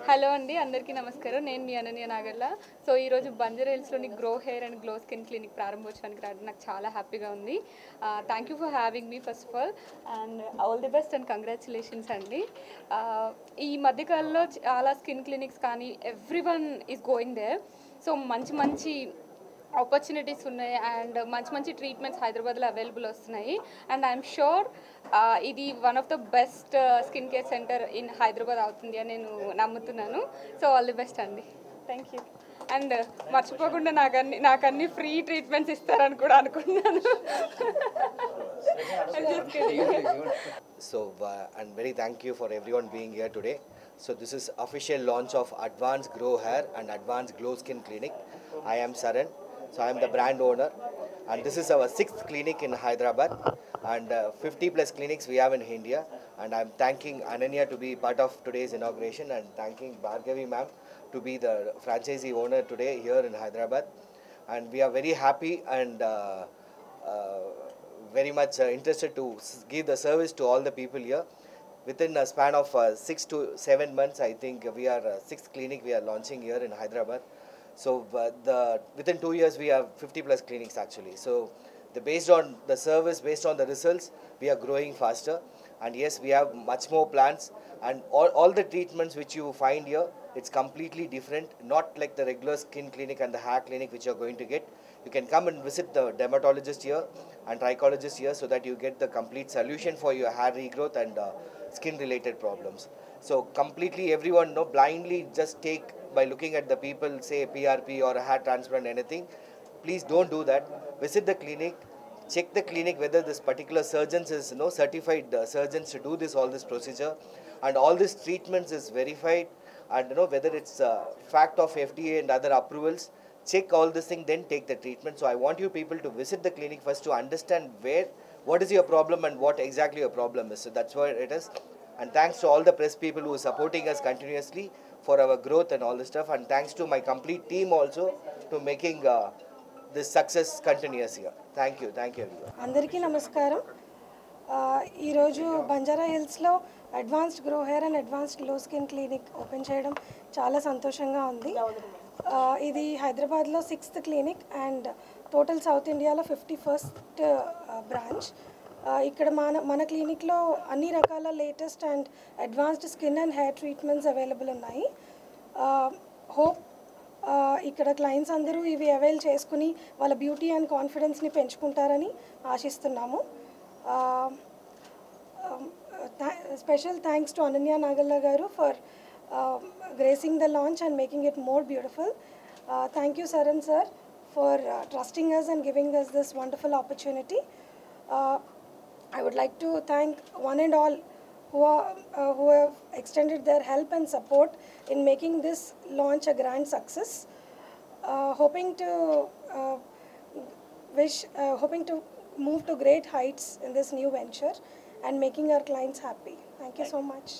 Hello అండి, అందరికీ నమస్కారం. నేను మీ అనన్య నాగర్ల. సో ఈరోజు బంజారా హిల్స్లోని grow hair and glow skin clinic ప్రారంభోత్సవానికి రావడం నాకు చాలా హ్యాపీగా ఉంది. Thank you for having me first off and all the best and congratulations అండి. ఈ మధ్యకాలంలో చాలా స్కిన్ క్లినిక్స్ కానీ everyone is going there. So మంచి మంచి ఆపర్చునిటీస్ ఉన్నాయి అండ్ మంచి మంచి ట్రీట్మెంట్స్ హైదరాబాద్లో అవైలబుల్ వస్తున్నాయి. అండ్ ఐఎమ్ షూర్ ఇది one of the best skin care centre in Hyderabad అవుతుంది అని నేను నమ్ముతున్నాను. సో ఆల్ ది బెస్ట్ అండి. Thank you. అండ్ మర్చిపోకుండా నాకు అన్ని ఫ్రీ ట్రీట్మెంట్స్ ఇస్తారని కూడా అనుకుంటున్నాను. So and very thank you for everyone being here today. So this is official launch of Advanced Grow Hair and Advanced Glow Skin Clinic. I am Saran. So I am the brand owner, and this is our 6th clinic in Hyderabad, and 50 plus clinics we have in India. And I am thanking Ananya to be part of today's inauguration, and thanking Bhargavi ma'am to be the franchisee owner today here in Hyderabad. And we are very happy and very much interested to give the service to all the people here. Within a span of 6 to 7 months, I think we are 6th clinic we are launching here in Hyderabad. So within 2 years we have 50 plus clinics actually. So based on the service, based on the results, we are growing faster. And yes, we have much more plans, and all the treatments which you find here, it's completely different, not like the regular skin clinic and the hair clinic which you are going to get. You can come and visit the dermatologist here and trichologist here, so that you get the complete solution for your hair regrowth and skin related problems. So completely everyone blindly just take by looking at the people, say PRP or a hair transplant, anything. Please don't do that. Visit the clinic, check the clinic whether this particular surgeons is certified surgeons to do all this procedure, and all these treatments is verified, and whether it's fact of FDA and other approvals. Check all this thing, then take the treatment. So I want you people to visit the clinic first to understand what is your problem and what exactly your problem is. So that's what it is. And thanks to all the press people who are supporting us continuously for our growth and all this stuff. And thanks to my complete team also to making this success continuous here. Thank you everyone. అందరికీ నమస్కారం. ఈరోజు బంజారా హిల్స్లో advanced grow hair and advanced glow skin clinic open చేయడం చాలా సంతోషంగా ఉంది. ఇది హైదరాబాద్లో 6th clinic and total south ఇండియాలో 51st బ్రాంచ్. ఇక్కడ మన క్లినిక్లో అన్ని రకాల latest and advanced skin and hair treatments available ఉన్నాయి. హోప్ ఇక్కడ క్లయింట్స్ అందరూ ఇవి అవైల్ చేసుకుని వాళ్ళ బ్యూటీ అండ్ కాన్ఫిడెన్స్ని పెంచుకుంటారని ఆశిస్తున్నాము. Special thanks to Ananya Nagalla గారు for gracing the launch and making it more beautiful. Thank you Saran sir for trusting us and giving us this wonderful opportunity. I would like to thank one and all who have extended their help and support in making this launch a grand success. Hoping to move to great heights in this new venture and making our clients happy. Thank you so much.